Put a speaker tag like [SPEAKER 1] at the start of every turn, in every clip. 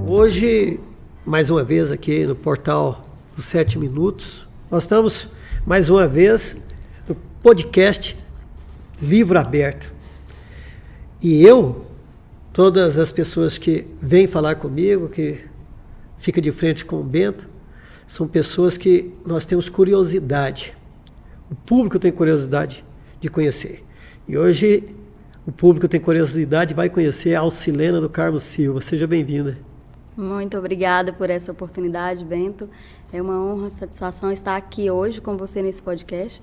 [SPEAKER 1] Hoje, mais uma vez aqui no portal dos 7 Minutos, nós estamos mais uma vez no podcast Livro Aberto. E todas as pessoas que vêm falar comigo, que ficam de frente com o Bento, são pessoas que nós temos curiosidade. O público tem curiosidade de conhecer. E hoje o público tem curiosidade, vai conhecer a Alcilena do Carmo Silva. Seja bem-vinda.
[SPEAKER 2] Muito obrigada por essa oportunidade, Bento. É uma honra, satisfação estar aqui hoje com você nesse podcast.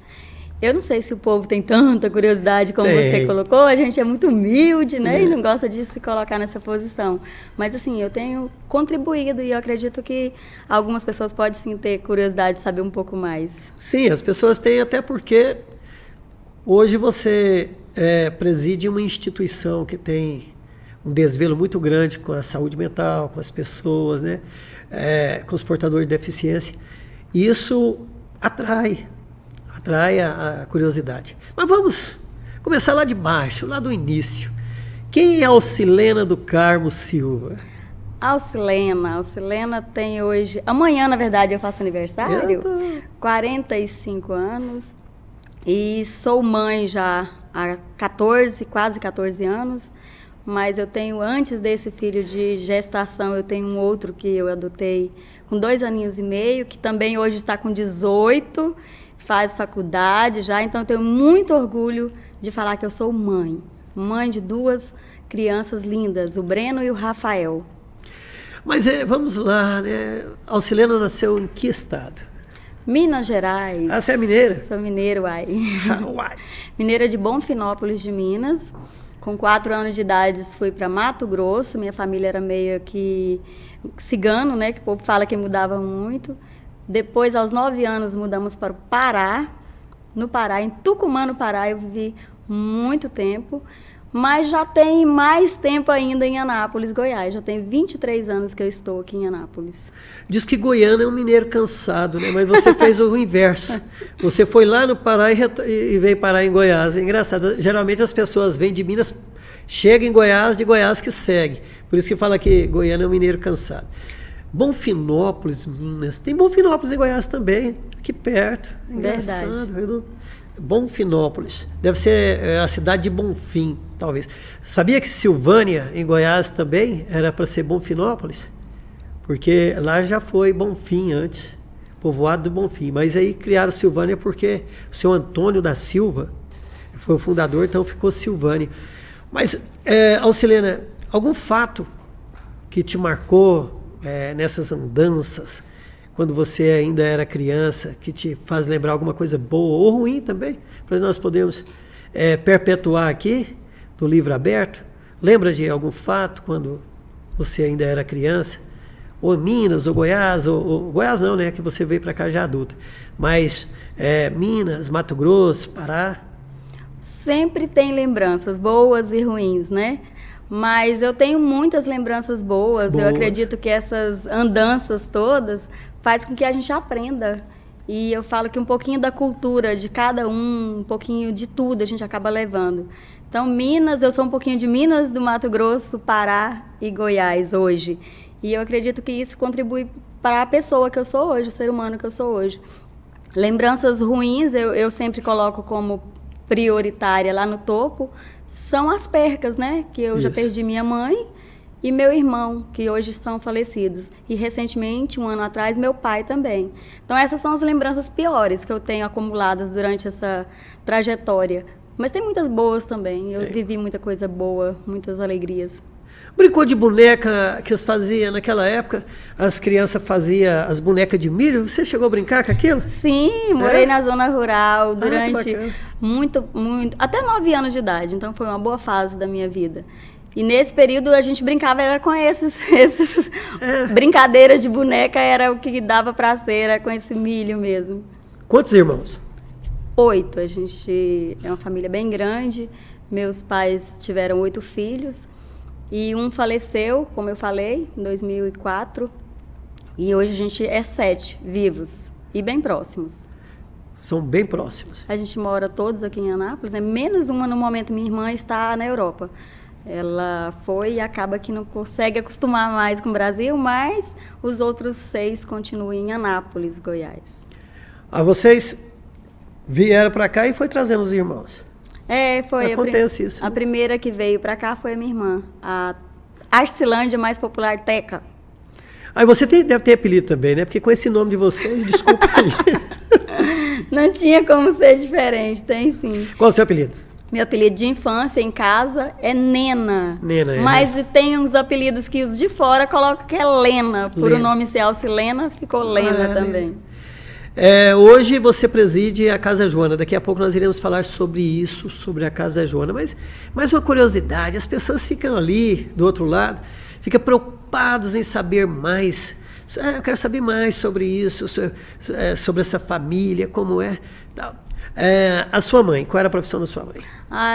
[SPEAKER 2] Eu não sei se o povo tem tanta curiosidade como você colocou, a gente é muito humilde, né? E não gosta de se colocar nessa posição. Mas, assim, eu tenho contribuído e eu acredito que algumas pessoas podem, sim, ter curiosidade de saber um pouco mais.
[SPEAKER 1] Sim, as pessoas têm, até porque hoje você preside uma instituição que tem um desvelo muito grande com a saúde mental, com as pessoas, né? Com os portadores de deficiência. E isso atrai a curiosidade. Mas vamos começar lá de baixo, lá do início. Quem é a Alcilena do Carmo Silva?
[SPEAKER 2] Alcilena tem hoje... Amanhã, na verdade, eu faço aniversário. 45 anos. E sou mãe já há quase 14 anos. Mas eu tenho, antes desse filho de gestação, eu tenho um outro que eu adotei com 2 aninhos e meio, que também hoje está com 18, faz faculdade já, então eu tenho muito orgulho de falar que eu sou mãe de 2 crianças lindas, o Breno e o Rafael.
[SPEAKER 1] Mas vamos lá, né? A Alcilena nasceu em que estado?
[SPEAKER 2] Minas Gerais.
[SPEAKER 1] Ah, você é mineira?
[SPEAKER 2] Sou mineira, uai. Mineira de Bonfinópolis, de Minas. Com 4 anos de idade, fui para Mato Grosso. Minha família era meio que cigano, né? Que o povo fala que mudava muito. Depois, aos 9 anos, mudamos para o Pará. No Pará, em Tucumã, no Pará, eu vivi muito tempo. Mas já tem mais tempo ainda em Anápolis, Goiás. Já tem 23 anos que eu estou aqui em Anápolis.
[SPEAKER 1] Diz que goiano é um mineiro cansado, né? Mas você fez o inverso. Você foi lá no Pará e veio parar em Goiás. É engraçado. Geralmente as pessoas vêm de Minas, chegam em Goiás, de Goiás que segue. Por isso que fala que goiano é um mineiro cansado. Bonfinópolis, Minas. Tem Bonfinópolis em Goiás também, aqui perto. Engraçado.
[SPEAKER 2] Verdade.
[SPEAKER 1] Bonfinópolis. Deve ser a cidade de Bonfim, talvez. Sabia que Silvânia, em Goiás, também era para ser Bonfinópolis? Porque lá já foi Bonfim antes, povoado do Bonfim. Mas aí criaram Silvânia porque o seu Antônio da Silva foi o fundador, então ficou Silvânia. Mas, Alcilena, algum fato que te marcou nessas andanças, quando você ainda era criança, que te faz lembrar alguma coisa boa ou ruim também, para nós podermos perpetuar aqui no Livro Aberto? Lembra de algum fato quando você ainda era criança? Ou Minas, ou Goiás, ou Goiás não, né? Que você veio para cá já adulta. Mas Minas, Mato Grosso, Pará?
[SPEAKER 2] Sempre tem lembranças boas e ruins, né? Mas eu tenho muitas lembranças boas. Eu acredito que essas andanças todas faz com que a gente aprenda. E eu falo que um pouquinho da cultura de cada um pouquinho de tudo a gente acaba levando. Então, Minas, eu sou um pouquinho de Minas, do Mato Grosso, Pará e Goiás hoje. E eu acredito que isso contribui para a pessoa que eu sou hoje, o ser humano que eu sou hoje. Lembranças ruins, eu sempre coloco como prioritária lá no topo, são as percas, né? Que eu já perdi minha mãe e meu irmão, que hoje são falecidos. E recentemente, 1 ano atrás, meu pai também. Então essas são as lembranças piores que eu tenho acumuladas durante essa trajetória. Mas tem muitas boas também. Eu vivi muita coisa boa, muitas alegrias.
[SPEAKER 1] Brincou de boneca que eles faziam naquela época? As crianças faziam as bonecas de milho? Você chegou a brincar com aquilo?
[SPEAKER 2] Sim, morei na zona rural durante muito, até 9 anos de idade. Então foi uma boa fase da minha vida. E nesse período a gente brincava era com esses brincadeiras de boneca, era o que dava pra ser, era com esse milho mesmo.
[SPEAKER 1] Quantos irmãos?
[SPEAKER 2] 8. A gente é uma família bem grande. Meus pais tiveram 8 filhos. E um faleceu, como eu falei, em 2004. E hoje a gente é 7 vivos e bem próximos.
[SPEAKER 1] São bem próximos.
[SPEAKER 2] A gente mora todos aqui em Anápolis, né? Menos uma no momento. Minha irmã está na Europa. Ela foi e acaba que não consegue acostumar mais com o Brasil, mas os outros 6 continuam em Anápolis, Goiás.
[SPEAKER 1] Vocês vieram para cá e foi trazendo os irmãos?
[SPEAKER 2] Foi.
[SPEAKER 1] Acontece isso.
[SPEAKER 2] A primeira que veio para cá foi a minha irmã, a Arcilândia, mais popular, Teca.
[SPEAKER 1] Aí você deve ter apelido também, né? Porque com esse nome de vocês, desculpa aí.
[SPEAKER 2] Não tinha como ser diferente, tem sim.
[SPEAKER 1] Qual é o seu apelido?
[SPEAKER 2] Meu apelido de infância em casa é Nena.
[SPEAKER 1] Nena,
[SPEAKER 2] Mas tem uns apelidos que os de fora colocam que é Lena. Por o nome ser Alcilena, ficou Lena também.
[SPEAKER 1] Hoje você preside a Casa Joana. Daqui a pouco nós iremos falar sobre isso, sobre a Casa Joana. Mas mais uma curiosidade, as pessoas ficam ali, do outro lado, ficam preocupados em saber mais. Eu quero saber mais sobre isso, sobre essa família, como é. A sua mãe, qual era a profissão da sua mãe?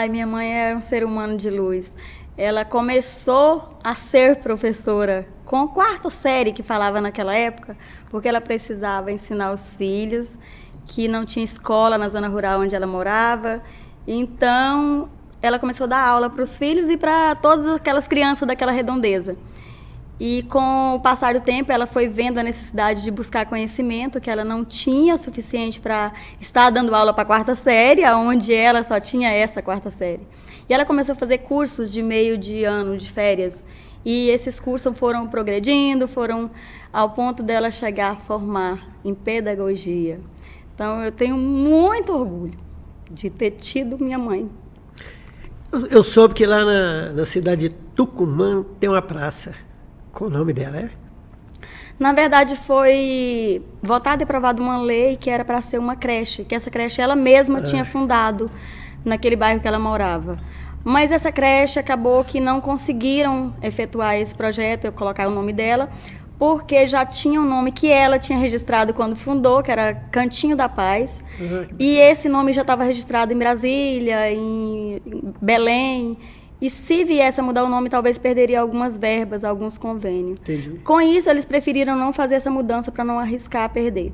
[SPEAKER 2] Minha mãe era um ser humano de luz. Ela começou a ser professora com a 4ª série que falava naquela época, porque ela precisava ensinar os filhos, que não tinha escola na zona rural onde ela morava. Então, ela começou a dar aula para os filhos e para todas aquelas crianças daquela redondeza. E com o passar do tempo, ela foi vendo a necessidade de buscar conhecimento, que ela não tinha o suficiente para estar dando aula para a 4ª série, onde ela só tinha essa 4ª série. E ela começou a fazer cursos de meio de ano, de férias. E esses cursos foram progredindo, foram ao ponto dela chegar a formar em pedagogia. Então, eu tenho muito orgulho de ter tido minha mãe.
[SPEAKER 1] Eu soube que lá na cidade de Tucumã tem uma praça. Qual o nome dela,
[SPEAKER 2] Na verdade, foi votada e aprovada uma lei que era para ser uma creche, que essa creche ela mesma tinha fundado naquele bairro que ela morava. Mas essa creche acabou que não conseguiram efetuar esse projeto, eu colocar o nome dela, porque já tinha um nome que ela tinha registrado quando fundou, que era Cantinho da Paz. E esse nome já estava registrado em Brasília, em Belém. E se viesse a mudar o nome, talvez perderia algumas verbas, alguns convênios.
[SPEAKER 1] Entendi.
[SPEAKER 2] Com isso, eles preferiram não fazer essa mudança para não arriscar perder.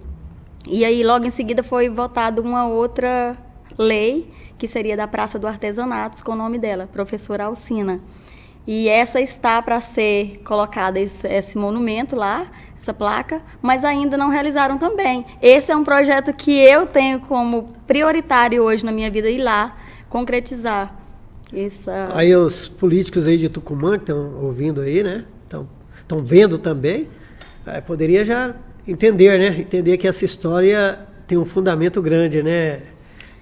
[SPEAKER 2] E aí, logo em seguida, foi votada uma outra lei, que seria da Praça do Artesanatos, com o nome dela, Professora Alcina. E essa está para ser colocada esse monumento lá, essa placa, mas ainda não realizaram também. Esse é um projeto que eu tenho como prioritário hoje na minha vida, ir lá concretizar.
[SPEAKER 1] Aí os políticos aí de Tucumã que estão ouvindo aí, né? Estão vendo também, poderia já entender, né? Entender que essa história tem um fundamento grande, né,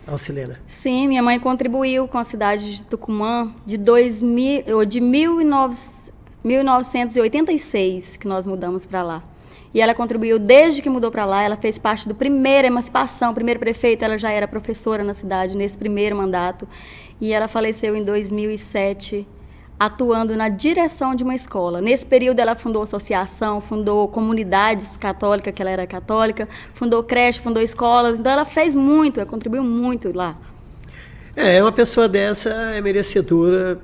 [SPEAKER 1] Alcilena?
[SPEAKER 2] Sim, minha mãe contribuiu com a cidade de Tucumã de 1986, que nós mudamos para lá. E ela contribuiu desde que mudou para lá, ela fez parte do primeira emancipação, primeiro prefeito, ela já era professora na cidade, nesse primeiro mandato. E ela faleceu em 2007, atuando na direção de uma escola. Nesse período ela fundou associação, fundou comunidades católicas, que ela era católica, fundou creche, fundou escolas, então ela fez muito, ela contribuiu muito lá.
[SPEAKER 1] Uma pessoa dessa é merecedora,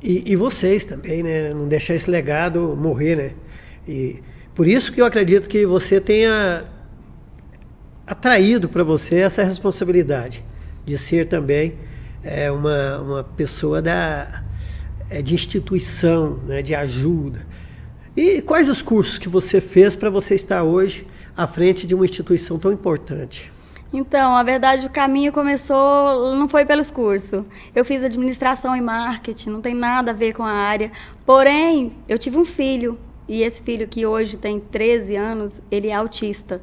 [SPEAKER 1] e vocês também, né? Não deixar esse legado morrer, né? E por isso que eu acredito que você tenha atraído para você essa responsabilidade de ser também uma pessoa de instituição, né, de ajuda. E quais os cursos que você fez para você estar hoje à frente de uma instituição tão importante?
[SPEAKER 2] Então, a verdade, o caminho começou, não foi pelos cursos. Eu fiz administração e marketing, não tem nada a ver com a área. Porém, eu tive um filho. E esse filho, que hoje tem 13 anos, ele é autista.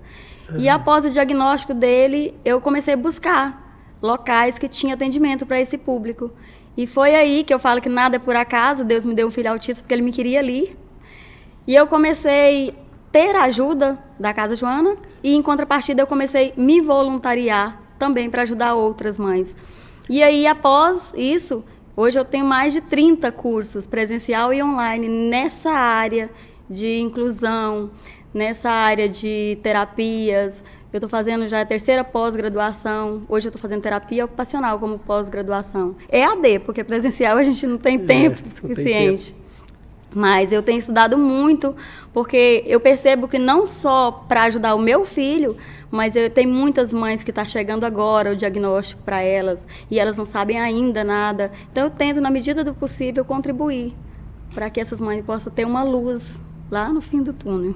[SPEAKER 2] E após o diagnóstico dele, eu comecei a buscar locais que tinham atendimento para esse público. E foi aí que eu falo que nada é por acaso, Deus me deu um filho autista porque ele me queria ali. E eu comecei a ter a ajuda da Casa Joana e, em contrapartida, eu comecei a me voluntariar também para ajudar outras mães. E aí, após isso, hoje eu tenho mais de 30 cursos, presencial e online, nessa área de inclusão, nessa área de terapias. Eu estou fazendo já a 3ª pós-graduação. Hoje eu estou fazendo terapia ocupacional como pós-graduação. EAD, porque presencial a gente não tem tempo suficiente. Mas eu tenho estudado muito, porque eu percebo que não só para ajudar o meu filho, mas eu tenho muitas mães que estão chegando agora o diagnóstico para elas, e elas não sabem ainda nada. Então eu tento, na medida do possível, contribuir para que essas mães possam ter uma luz lá no fim do túnel.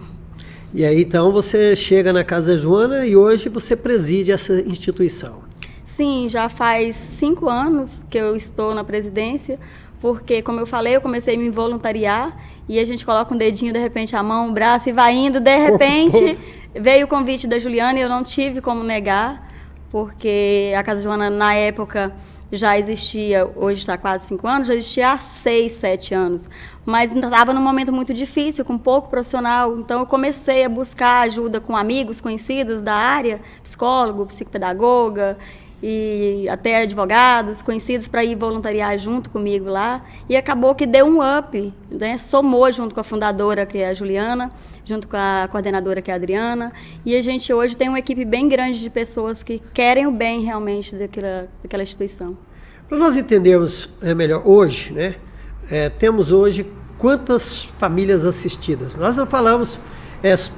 [SPEAKER 1] E aí, então, você chega na Casa Joana e hoje você preside essa instituição.
[SPEAKER 2] Sim, já faz 5 anos que eu estou na presidência, porque, como eu falei, eu comecei a me voluntariar e a gente coloca um dedinho, de repente, a mão, o braço e vai indo. De repente, veio o convite da Juliana e eu não tive como negar, porque a Casa Joana, na época, já existia, hoje está quase 5 anos, já existia há 6, 7 anos. Mas estava num momento muito difícil, com pouco profissional. Então, eu comecei a buscar ajuda com amigos, conhecidos da área, psicólogo, psicopedagoga, e até advogados conhecidos para ir voluntariar junto comigo lá, e acabou que deu um up, né? Somou junto com a fundadora, que é a Juliana, junto com a coordenadora, que é a Adriana, e a gente hoje tem uma equipe bem grande de pessoas que querem o bem realmente daquela instituição.
[SPEAKER 1] Para nós entendermos melhor hoje, né, temos hoje quantas famílias assistidas? Nós não falamos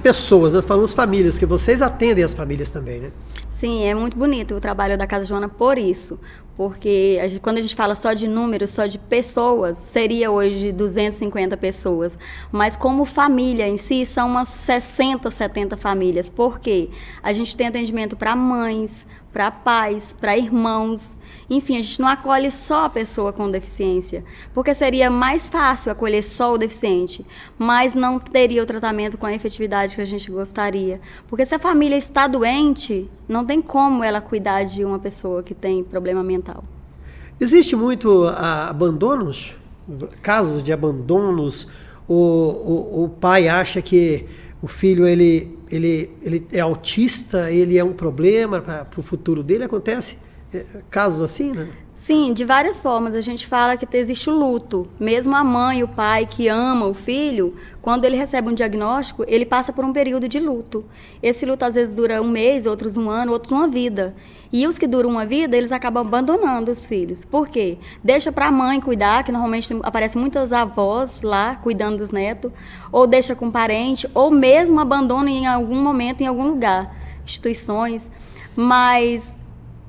[SPEAKER 1] pessoas, nós falamos famílias, que vocês atendem as famílias também, né?
[SPEAKER 2] Sim, é muito bonito o trabalho da Casa Joana por isso, porque quando a gente fala só de números, só de pessoas, seria hoje 250 pessoas, mas como família em si, são umas 60, 70 famílias, porque a gente tem atendimento para mães, para pais, para irmãos, enfim, a gente não acolhe só a pessoa com deficiência, porque seria mais fácil acolher só o deficiente, mas não teria o tratamento com a efetividade que a gente gostaria, porque se a família está doente, não tem como ela cuidar de uma pessoa que tem problema mental.
[SPEAKER 1] Existe muito abandonos, casos de abandonos, o pai acha que o filho ele é autista, ele é um problema para o futuro dele, acontece casos assim, né?
[SPEAKER 2] Sim, de várias formas. A gente fala que existe o luto. Mesmo a mãe, o pai que ama o filho, quando ele recebe um diagnóstico, ele passa por um período de luto. Esse luto às vezes dura 1 mês, outros 1 ano, outros uma vida. E os que duram uma vida, eles acabam abandonando os filhos. Por quê? Deixa para a mãe cuidar, que normalmente aparecem muitas avós lá cuidando dos netos, ou deixa com parente, ou mesmo abandona em algum momento, em algum lugar, instituições. Mas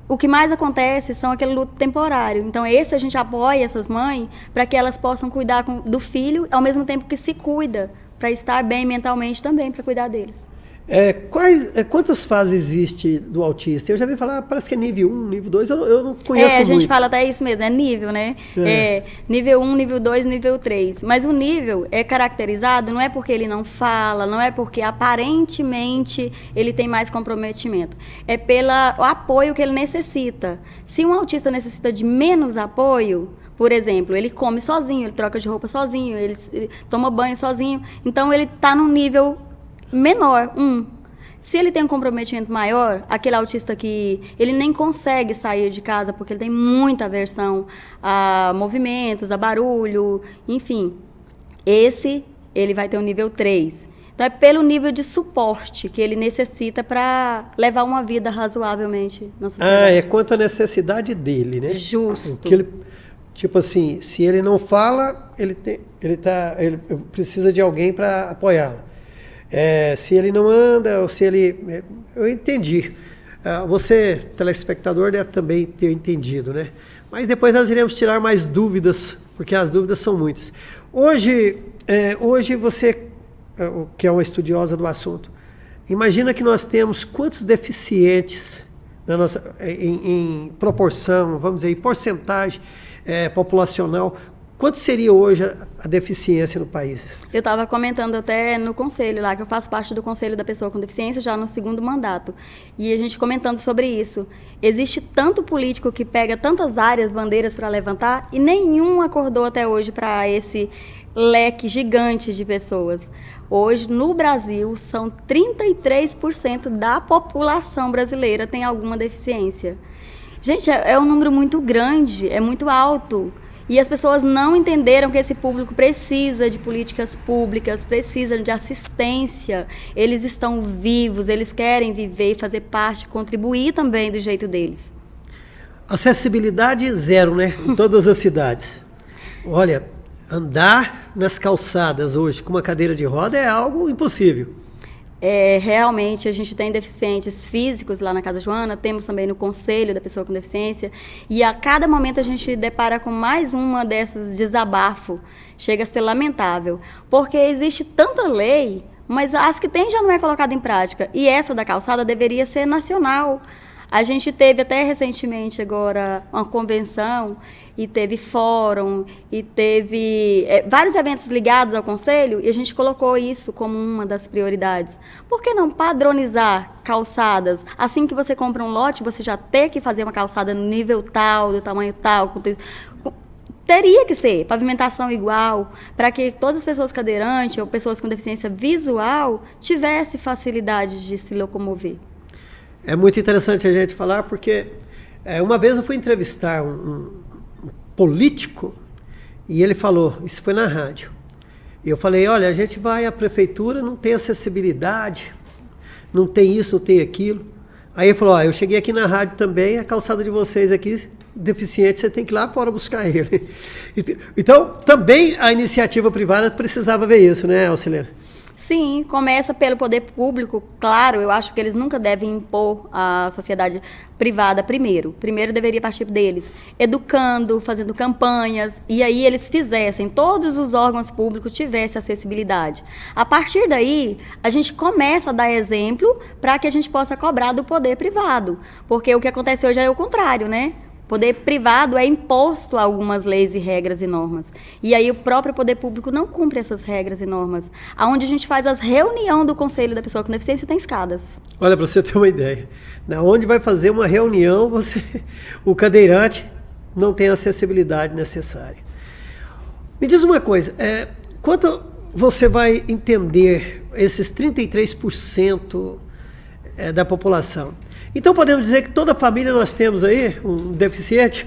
[SPEAKER 2] o que mais acontece são aquele luto temporário. Então, a gente apoia essas mães para que elas possam cuidar do filho, ao mesmo tempo que se cuida, para estar bem mentalmente também, para cuidar deles.
[SPEAKER 1] Quantas fases existe do autista? Eu já vi falar, parece que é nível 1, nível 2, eu não conheço muito.
[SPEAKER 2] A gente fala até isso mesmo, é nível, né? Nível 1, nível 2, nível 3. Mas o nível é caracterizado, não é porque ele não fala, não é porque aparentemente ele tem mais comprometimento. É pelo apoio que ele necessita. Se um autista necessita de menos apoio, por exemplo, ele come sozinho, ele troca de roupa sozinho, ele toma banho sozinho, então ele está num nível menor, 1. Se ele tem um comprometimento maior, aquele autista que ele nem consegue sair de casa porque ele tem muita aversão a movimentos, a barulho, enfim, ele vai ter um nível 3. Então é pelo nível de suporte que ele necessita para levar uma vida razoavelmente na sociedade.
[SPEAKER 1] É quanto à necessidade dele, né?
[SPEAKER 2] Justo.
[SPEAKER 1] Tipo assim, se ele não fala, ele precisa de alguém para apoiá-lo. Se ele não anda, ou se ele... Eu entendi. Você, telespectador, deve também ter entendido, né? Mas depois nós iremos tirar mais dúvidas, porque as dúvidas são muitas. Hoje você, que é uma estudiosa do assunto, imagina que nós temos quantos deficientes na nossa, em proporção, vamos dizer, em porcentagem populacional. Quanto seria hoje a deficiência no país? Eu
[SPEAKER 2] estava comentando até no conselho lá, que eu faço parte do Conselho da Pessoa com Deficiência já no 2º mandato. E a gente comentando sobre isso. Existe tanto político que pega tantas áreas, bandeiras para levantar, e nenhum acordou até hoje para esse leque gigante de pessoas. Hoje, no Brasil, são 33% da população brasileira tem alguma deficiência. Gente, é um número muito grande, é muito alto. E as pessoas não entenderam que esse público precisa de políticas públicas, precisa de assistência. Eles estão vivos, eles querem viver e fazer parte, contribuir também do jeito deles.
[SPEAKER 1] Acessibilidade 0, né? Em todas as cidades. Olha, andar nas calçadas hoje com uma cadeira de roda é algo impossível.
[SPEAKER 2] Realmente, a gente tem deficientes físicos lá na Casa Joana, temos também no Conselho da Pessoa com Deficiência, e a cada momento a gente depara com mais uma dessas desabafo. Chega a ser lamentável, porque existe tanta lei, mas as que tem já não é colocada em prática, e essa da calçada deveria ser nacional. A gente teve até recentemente agora uma convenção e teve fórum e teve vários eventos ligados ao Conselho e a gente colocou isso como uma das prioridades. Por que não padronizar calçadas? Assim que você compra um lote, você já ter que fazer uma calçada no nível tal, do tamanho tal, teria que ser pavimentação igual, para que todas as pessoas cadeirantes ou pessoas com deficiência visual tivessem facilidade de se locomover.
[SPEAKER 1] É muito interessante a gente falar porque uma vez eu fui entrevistar um político e ele falou, isso foi na rádio, e eu falei, olha, a gente vai à prefeitura, não tem acessibilidade, não tem isso, não tem aquilo. Aí ele falou, eu cheguei aqui na rádio também, a calçada de vocês aqui, deficiente, você tem que ir lá fora buscar ele. Então, também a iniciativa privada precisava ver isso, né, Alcilene?
[SPEAKER 2] Sim, começa pelo poder público, claro, eu acho que eles nunca devem impor a sociedade privada primeiro. Primeiro deveria partir deles, educando, fazendo campanhas, e aí eles fizessem, todos os órgãos públicos tivessem acessibilidade. A partir daí, a gente começa a dar exemplo para que a gente possa cobrar do poder privado, porque o que acontece hoje é o contrário, né? O poder privado é imposto a algumas leis e regras e normas. E aí o próprio poder público não cumpre essas regras e normas. Aonde a gente faz as reuniões do Conselho da Pessoa com Deficiência tem escadas.
[SPEAKER 1] Olha, para você ter uma ideia, na onde vai fazer uma reunião, o cadeirante não tem a acessibilidade necessária. Me diz uma coisa, quanto você vai entender esses 33% da população? Então podemos dizer que toda família nós temos aí um deficiente?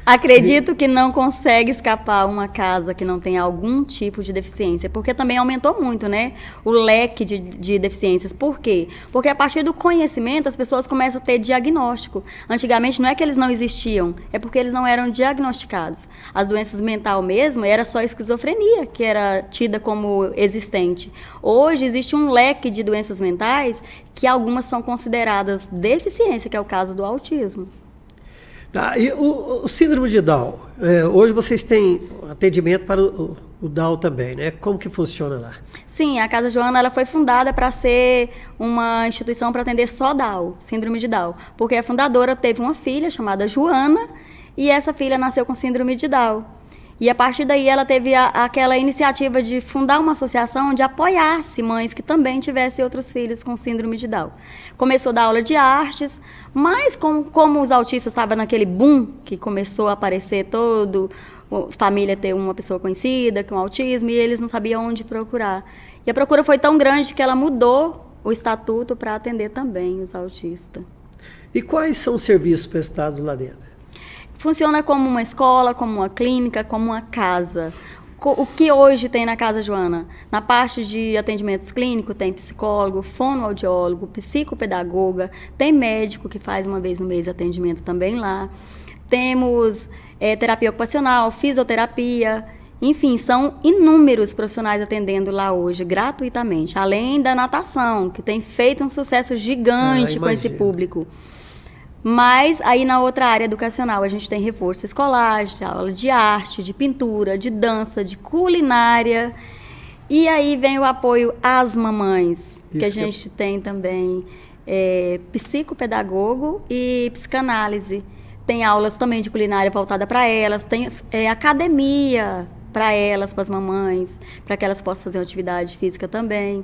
[SPEAKER 2] Acredito que não consegue escapar uma casa que não tem algum tipo de deficiência, porque também aumentou muito, né, o leque de deficiências. Por quê? Porque a partir do conhecimento as pessoas começam a ter diagnóstico. Antigamente não é que eles não existiam, é porque eles não eram diagnosticados. As doenças mental mesmo era só a esquizofrenia que era tida como existente. Hoje existe um leque de doenças mentais que algumas são consideradas deficiência, que é o caso do autismo.
[SPEAKER 1] Tá, e o síndrome de Down, hoje vocês têm atendimento para o Down também, né? Como que funciona lá?
[SPEAKER 2] Sim, a Casa Joana ela foi fundada para ser uma instituição para atender só Down, síndrome de Down, porque a fundadora teve uma filha chamada Joana e essa filha nasceu com síndrome de Down. E a partir daí ela teve aquela iniciativa de fundar uma associação onde apoiasse mães que também tivessem outros filhos com síndrome de Down. Começou a dar aula de artes, mas como os autistas estavam naquele boom, que começou a aparecer família ter uma pessoa conhecida com autismo, e eles não sabiam onde procurar. E a procura foi tão grande que ela mudou o estatuto para atender também os autistas.
[SPEAKER 1] E quais são os serviços prestados lá dentro?
[SPEAKER 2] Funciona como uma escola, como uma clínica, como uma casa. O que hoje tem na Casa Joana? Na parte de atendimentos clínicos, tem psicólogo, fonoaudiólogo, psicopedagoga, tem médico que faz uma vez no mês atendimento também lá. Temos terapia ocupacional, fisioterapia, enfim, são inúmeros profissionais atendendo lá hoje, gratuitamente. Além da natação, que tem feito um sucesso gigante com esse público. Mas aí na outra área educacional a gente tem reforço escolar, de aula de arte, de pintura, de dança, de culinária. E aí vem o apoio às mamães, que a gente tem também psicopedagogo e psicanálise. Tem aulas também de culinária voltada para elas, tem academia para elas, para as mamães, para que elas possam fazer uma atividade física também.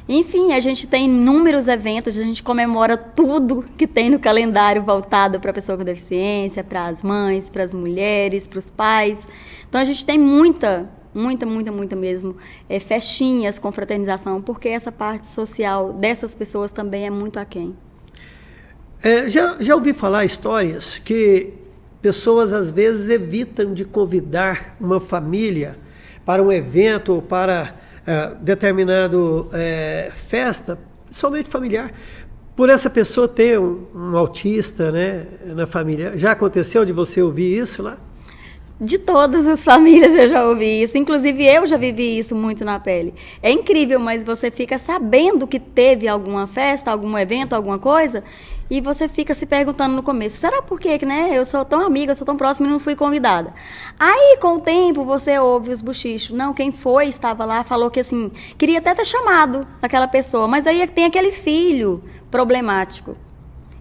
[SPEAKER 2] Enfim, a gente tem inúmeros eventos, a gente comemora tudo que tem no calendário voltado para a pessoa com deficiência, para as mães, para as mulheres, para os pais. Então, a gente tem muita mesmo, festinhas, confraternização, porque essa parte social dessas pessoas também é muito aquém.
[SPEAKER 1] Já ouvi falar histórias que pessoas, às vezes, evitam de convidar uma família para um evento ou para determinado festa, somente familiar, por essa pessoa ter um autista, né, na família. Já aconteceu de você ouvir isso lá?
[SPEAKER 2] De todas as famílias eu já ouvi isso, inclusive eu já vivi isso muito na pele. É incrível, mas você fica sabendo que teve alguma festa, algum evento, alguma coisa, e você fica se perguntando no começo, será por quê que, né, eu sou tão amiga, eu sou tão próxima e não fui convidada? Aí, com o tempo, você ouve os bochichos. Não, quem foi, estava lá, falou que, assim, queria até ter chamado aquela pessoa, mas aí tem aquele filho problemático.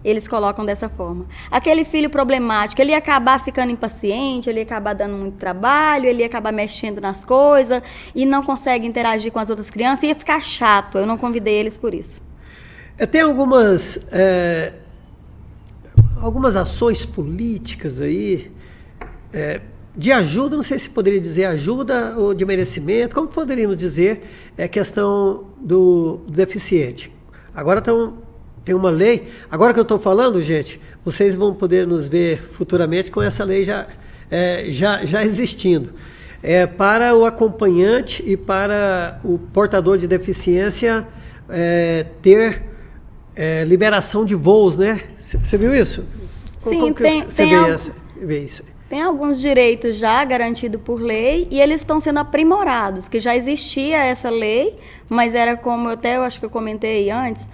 [SPEAKER 2] Eles colocam dessa forma. Aquele filho problemático, ele ia acabar ficando impaciente, ele ia acabar dando muito trabalho, ele ia acabar mexendo nas coisas e não consegue interagir com as outras crianças, ia ficar chato. Eu não convidei eles por isso.
[SPEAKER 1] Tem algumas ações políticas aí de ajuda, não sei se poderia dizer ajuda ou de merecimento, como poderíamos dizer, questão do deficiente. Agora tem uma lei, agora que eu estou falando, gente, vocês vão poder nos ver futuramente com essa lei já existindo. Para o acompanhante e para o portador de deficiência ter liberação de voos, né? Você viu isso?
[SPEAKER 2] Sim,
[SPEAKER 1] vê isso?
[SPEAKER 2] Tem alguns direitos já garantidos por lei e eles estão sendo aprimorados, que já existia essa lei, mas era como eu acho que eu comentei antes,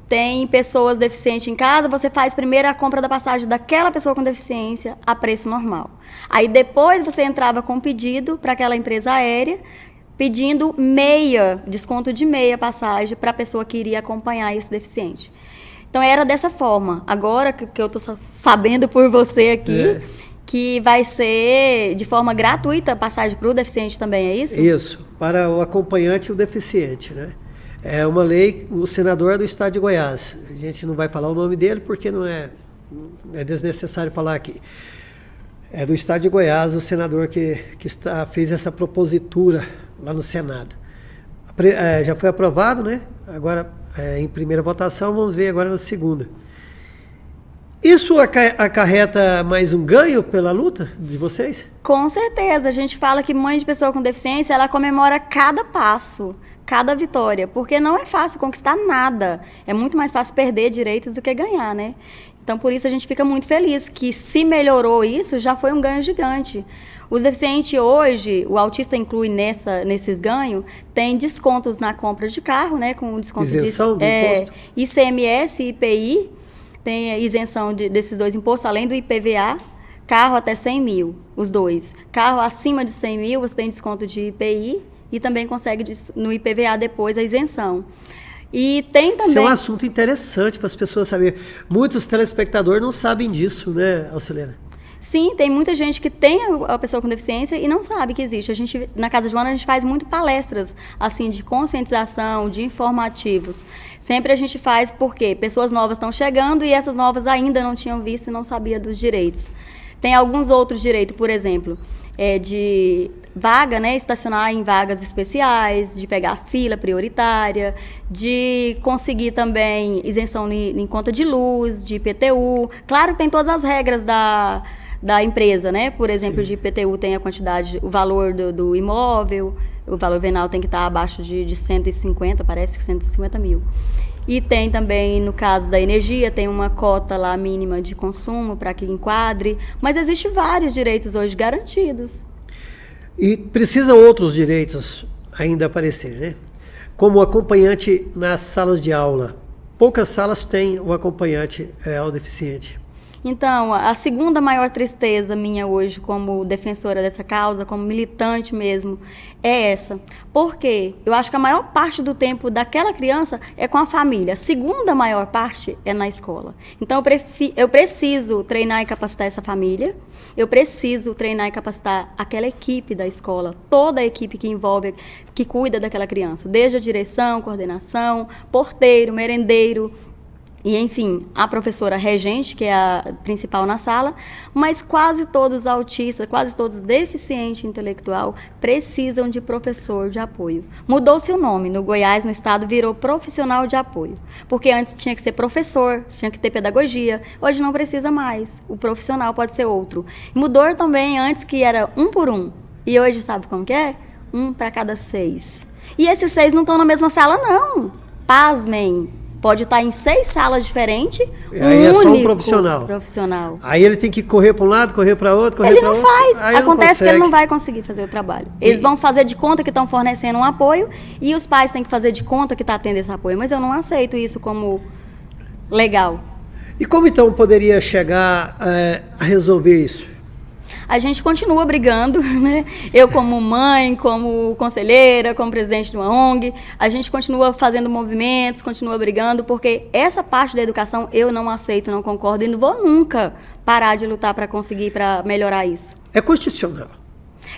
[SPEAKER 2] tem pessoas deficientes em casa, você faz primeiro a compra da passagem daquela pessoa com deficiência a preço normal. Aí depois você entrava com pedido para aquela empresa aérea, pedindo desconto de meia passagem para a pessoa que iria acompanhar esse deficiente. Então era dessa forma. Agora que eu estou sabendo por você aqui, que vai ser de forma gratuita a passagem para o deficiente também, é isso?
[SPEAKER 1] Isso, para o acompanhante e o deficiente, né? É uma lei, o senador do estado de Goiás. A gente não vai falar o nome dele porque não é desnecessário falar aqui. É do estado de Goiás, o senador que fez essa propositura lá no Senado. Já foi aprovado, né? Agora, em primeira votação, vamos ver agora na segunda. Isso acarreta mais um ganho pela luta de vocês?
[SPEAKER 2] Com certeza. A gente fala que mãe de pessoa com deficiência, ela comemora cada passo, cada vitória, porque não é fácil conquistar nada. É muito mais fácil perder direitos do que ganhar, né? Então, por isso, a gente fica muito feliz que se melhorou isso, já foi um ganho gigante. Os deficientes hoje, o autista inclui nesses ganhos, tem descontos na compra de carro, né? Com desconto
[SPEAKER 1] isenção do imposto?
[SPEAKER 2] ICMS e IPI, tem a isenção desses dois impostos, além do IPVA, carro até 100 mil, os dois. Carro acima de 100 mil, você tem desconto de IPI, e também consegue no IPVA depois a isenção. E tem também...
[SPEAKER 1] Isso é um assunto interessante para as pessoas saberem. Muitos telespectadores não sabem disso, né, Alcilena?
[SPEAKER 2] Sim, tem muita gente que tem a pessoa com deficiência e não sabe que existe. Na Casa Joana, a gente faz muito palestras assim, de conscientização, de informativos. Sempre a gente faz porque pessoas novas estão chegando e essas novas ainda não tinham visto e não sabiam dos direitos. Tem alguns outros direitos, por exemplo, de vaga, né, estacionar em vagas especiais, de pegar fila prioritária, de conseguir também isenção em conta de luz, de IPTU. Claro que tem todas as regras da empresa, né? Por exemplo, de IPTU tem a quantidade, o valor do imóvel, o valor venal tem que estar abaixo de 150, parece que 150 mil. E tem também, no caso da energia, tem uma cota lá mínima de consumo para que enquadre, mas existem vários direitos hoje garantidos.
[SPEAKER 1] E precisam outros direitos ainda aparecer, né? Como acompanhante nas salas de aula. Poucas salas têm o acompanhante ao deficiente.
[SPEAKER 2] Então, a segunda maior tristeza minha hoje como defensora dessa causa, como militante mesmo, é essa. Por quê? Eu acho que a maior parte do tempo daquela criança é com a família. A segunda maior parte é na escola. Então, eu preciso treinar e capacitar essa família. Eu preciso treinar e capacitar aquela equipe da escola, toda a equipe que envolve, que cuida daquela criança. Desde a direção, coordenação, porteiro, merendeiro, e, enfim, a professora regente, que é a principal na sala, mas quase todos autistas, quase todos deficientes intelectual, precisam de professor de apoio. Mudou-se o nome, no Goiás, no estado, virou profissional de apoio, porque antes tinha que ser professor, tinha que ter pedagogia, hoje não precisa mais, o profissional pode ser outro. Mudou também antes que era 1 por 1, e hoje sabe como que é? 1 para cada 6. E esses 6 não estão na mesma sala, não. Pasmem. pode estar em 6 salas diferentes,
[SPEAKER 1] aí é só um profissional. Aí ele tem que correr para um lado, correr para outro, correr para outro.
[SPEAKER 2] Ele não faz. Acontece que ele não vai conseguir fazer o trabalho. Eles vão fazer de conta que estão fornecendo um apoio e os pais têm que fazer de conta que está tendo esse apoio. Mas eu não aceito isso como legal.
[SPEAKER 1] E como então poderia chegar a resolver isso?
[SPEAKER 2] A gente continua brigando, né? Eu como mãe, como conselheira, como presidente de uma ONG, a gente continua fazendo movimentos, continua brigando, porque essa parte da educação eu não aceito, não concordo e não vou nunca parar de lutar para conseguir, para melhorar isso.
[SPEAKER 1] É constitucional.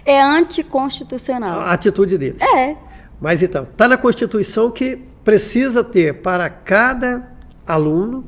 [SPEAKER 2] É anticonstitucional.
[SPEAKER 1] A atitude deles.
[SPEAKER 2] É.
[SPEAKER 1] Mas então, está na Constituição que precisa ter para cada aluno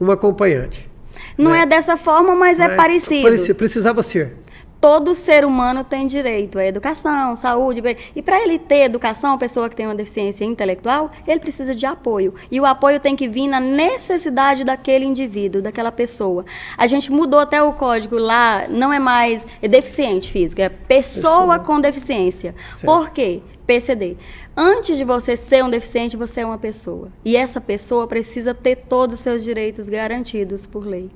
[SPEAKER 1] um acompanhante.
[SPEAKER 2] Não é dessa forma, mas é parecido.
[SPEAKER 1] Precisava ser.
[SPEAKER 2] Todo ser humano tem direito à educação, saúde. E para ele ter educação, a pessoa que tem uma deficiência intelectual, ele precisa de apoio. E o apoio tem que vir na necessidade daquele indivíduo, daquela pessoa. A gente mudou até o código lá, não é mais deficiente físico, é pessoa com deficiência. Certo. Por quê? PCD. Antes de você ser um deficiente, você é uma pessoa. E essa pessoa precisa ter todos os seus direitos garantidos por lei.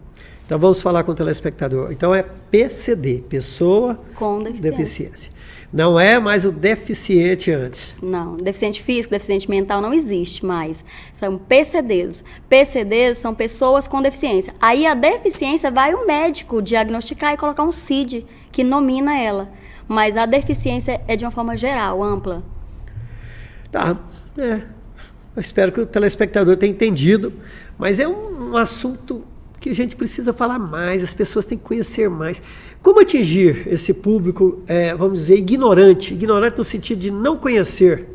[SPEAKER 1] Então vamos falar com o telespectador. Então é PCD, pessoa
[SPEAKER 2] com deficiência.
[SPEAKER 1] Não é mais o deficiente antes.
[SPEAKER 2] Não, deficiente físico, deficiente mental não existe mais. São PCDs. PCDs são pessoas com deficiência. Aí a deficiência vai o médico diagnosticar e colocar um CID que nomina ela. Mas a deficiência é de uma forma geral, ampla.
[SPEAKER 1] Tá, eu espero que o telespectador tenha entendido, mas é um assunto que a gente precisa falar mais, as pessoas têm que conhecer mais. Como atingir esse público, vamos dizer, ignorante no sentido de não conhecer?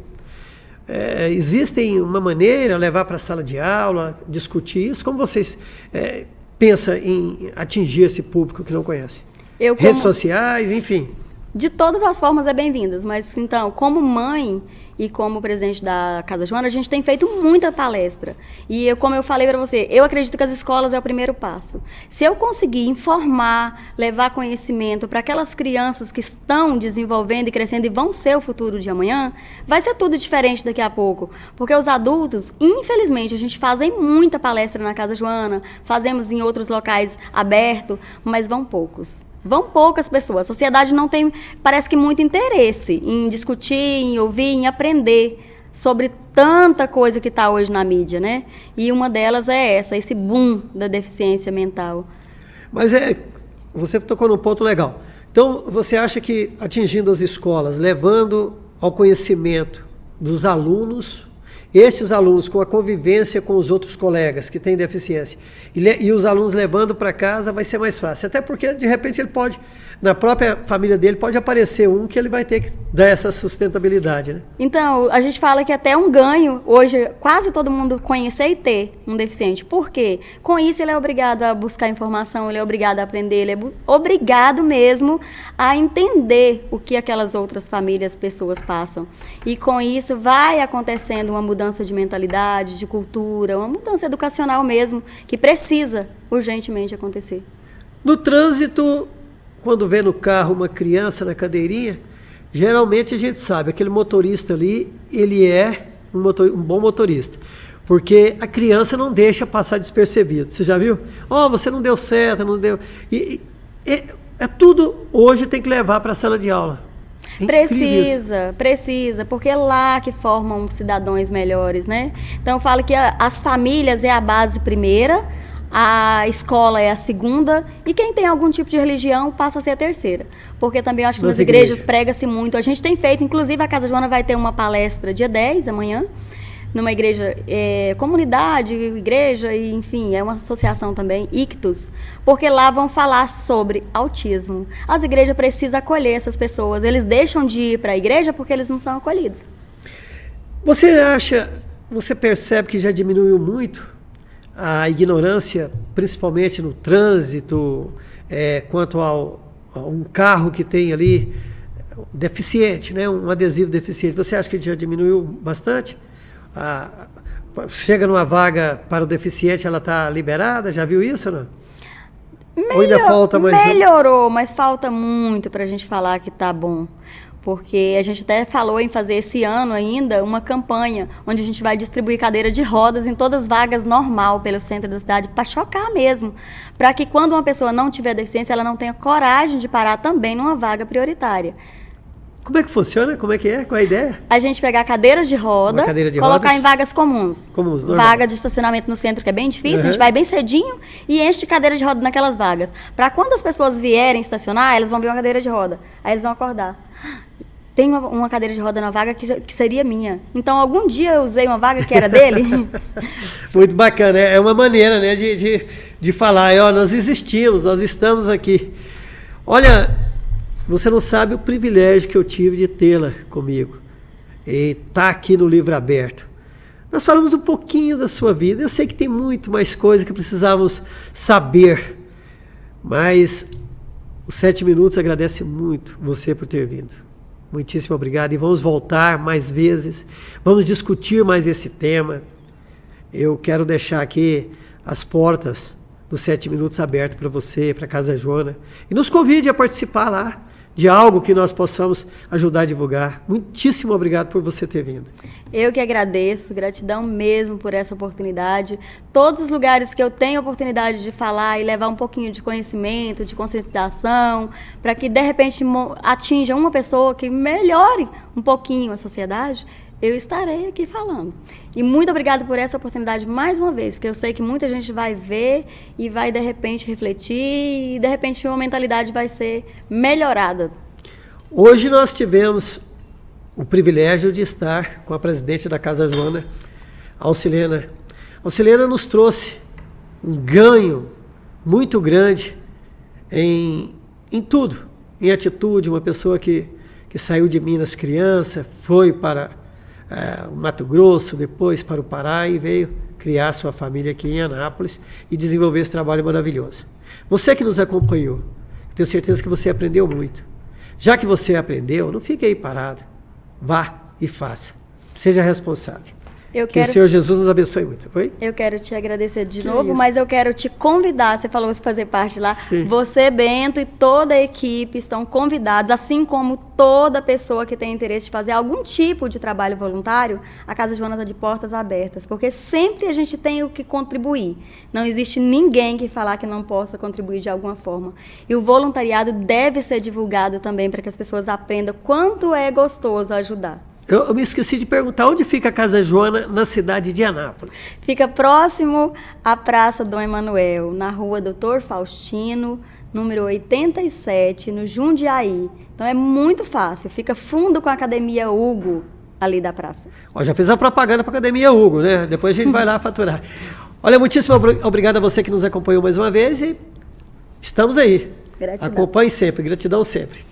[SPEAKER 1] Existem uma maneira, levar para a sala de aula, discutir isso? Como vocês pensam em atingir esse público que não conhece? Redes sociais, enfim.
[SPEAKER 2] De todas as formas é bem-vindas, mas então, como mãe e como presidente da Casa Joana, a gente tem feito muita palestra. E como eu falei para você, eu acredito que as escolas é o primeiro passo. Se eu conseguir informar, levar conhecimento para aquelas crianças que estão desenvolvendo e crescendo e vão ser o futuro de amanhã, vai ser tudo diferente daqui a pouco. Porque os adultos, infelizmente, a gente fazem muita palestra na Casa Joana, fazemos em outros locais abertos, mas vão poucos. Vão poucas pessoas. A sociedade não tem, parece que, muito interesse em discutir, em ouvir, em aprender sobre tanta coisa que está hoje na mídia, né? E uma delas é esse boom da deficiência mental.
[SPEAKER 1] Mas você tocou num ponto legal. Então, você acha que atingindo as escolas, levando ao conhecimento dos alunos, estes alunos com a convivência com os outros colegas que têm deficiência, e os alunos levando para casa, vai ser mais fácil. Até porque, de repente, ele pode, na própria família dele, pode aparecer um que ele vai ter que dar essa sustentabilidade, né?
[SPEAKER 2] Então, a gente fala que até um ganho, hoje, quase todo mundo conhecer e ter um deficiente. Por quê? Com isso, ele é obrigado a buscar informação, ele é obrigado a aprender, ele é obrigado mesmo a entender o que aquelas outras famílias, pessoas passam. E com isso, vai acontecendo uma mudança de mentalidade, de cultura, uma mudança educacional mesmo, que precisa urgentemente acontecer.
[SPEAKER 1] No trânsito, quando vê no carro uma criança na cadeirinha, geralmente a gente sabe, aquele motorista ali, ele é um bom motorista. Porque a criança não deixa passar despercebido. Você já viu? Você não deu certo, não deu... tudo hoje tem que levar para a sala de aula.
[SPEAKER 2] Precisa, porque é lá que formam cidadãos melhores, né? Então eu falo que as famílias é a base primeira, a escola é a segunda, e quem tem algum tipo de religião passa a ser a terceira. Porque também eu acho que nas igrejas prega-se muito. A gente tem feito, inclusive a Casa Joana vai ter uma palestra dia 10, amanhã, numa igreja, comunidade, igreja, e enfim, é uma associação também, Ictus, porque lá vão falar sobre autismo. As igrejas precisam acolher essas pessoas, eles deixam de ir para a igreja porque eles não são acolhidos.
[SPEAKER 1] Você percebe que já diminuiu muito a ignorância, principalmente no trânsito, quanto a um carro que tem ali deficiente, né, um adesivo deficiente? Você acha que já diminuiu bastante? Chega numa vaga para o deficiente, ela está liberada? Já viu isso ou não?
[SPEAKER 2] Ou ainda falta mais... Melhorou, mas falta muito para a gente falar que está bom. porque a gente até falou em fazer esse ano ainda uma campanha onde a gente vai distribuir cadeira de rodas em todas as vagas normal pelo centro da cidade, para chocar mesmo, para que quando uma pessoa não tiver deficiência, ela não tenha coragem de parar também numa vaga prioritária.
[SPEAKER 1] Como é que funciona? Como é que é? Qual é a ideia?
[SPEAKER 2] A gente pegar cadeiras de roda, colocar rodas em vagas comuns. Vaga de estacionamento no centro, que é bem difícil, a gente vai bem cedinho e enche de cadeira de roda naquelas vagas. Para quando as pessoas vierem estacionar, elas vão ver uma cadeira de roda. Aí eles vão acordar. Tem uma cadeira de roda na vaga que seria minha. Então, algum dia eu usei uma vaga que era dele.
[SPEAKER 1] Muito bacana. É uma maneira, né, de falar, ó, nós existimos, nós estamos aqui. Olha, você não sabe o privilégio que eu tive de tê-la comigo. E tá aqui no Livro Aberto. Nós falamos um pouquinho da sua vida. Eu sei que tem muito mais coisa que precisávamos saber. Mas os 7 minutos agradece muito você por ter vindo. Muitíssimo obrigado. E vamos voltar mais vezes. Vamos discutir mais esse tema. Eu quero deixar aqui as portas dos 7 minutos abertas para você, para a Casa Joana. E nos convide a participar lá de algo que nós possamos ajudar a divulgar. Muitíssimo obrigado por você ter vindo.
[SPEAKER 2] Eu que agradeço, gratidão mesmo por essa oportunidade. Todos os lugares que eu tenho oportunidade de falar e levar um pouquinho de conhecimento, de conscientização, para que de repente atinja uma pessoa que melhore um pouquinho a sociedade, eu estarei aqui falando. E muito obrigada por essa oportunidade mais uma vez, porque eu sei que muita gente vai ver e vai, de repente, refletir e, de repente, uma mentalidade vai ser melhorada.
[SPEAKER 1] Hoje nós tivemos o privilégio de estar com a presidente da Casa Joana, Alcilena. Alcilena nos trouxe um ganho muito grande em tudo, em atitude, uma pessoa que saiu de Minas criança, foi para o Mato Grosso, depois para o Pará e veio criar sua família aqui em Anápolis e desenvolver esse trabalho maravilhoso. Você que nos acompanhou, tenho certeza que você aprendeu muito. Já que você aprendeu, não fique aí parado. Vá e faça. Seja responsável. Que o Senhor Jesus nos abençoe muito. Oi?
[SPEAKER 2] Eu quero te agradecer de novo, mas eu quero te convidar, você falou que você fazer parte lá.
[SPEAKER 1] Sim.
[SPEAKER 2] Você, Bento e toda a equipe estão convidados, assim como toda pessoa que tem interesse de fazer algum tipo de trabalho voluntário, a Casa Joana está de portas abertas, porque sempre a gente tem o que contribuir. Não existe ninguém que falar que não possa contribuir de alguma forma. E o voluntariado deve ser divulgado também para que as pessoas aprendam quanto é gostoso ajudar.
[SPEAKER 1] Eu me esqueci de perguntar onde fica a Casa Joana na cidade de Anápolis.
[SPEAKER 2] Fica próximo à Praça Dom Emanuel, na rua Doutor Faustino, número 87, no Jundiaí. Então é muito fácil, fica fundo com a Academia Hugo, ali da praça.
[SPEAKER 1] Ó, já fez a propaganda para a Academia Hugo, né? Depois a gente vai lá faturar. Olha, muitíssimo obrigado a você que nos acompanhou mais uma vez e estamos aí.
[SPEAKER 2] Gratidão.
[SPEAKER 1] Acompanhe sempre, gratidão sempre.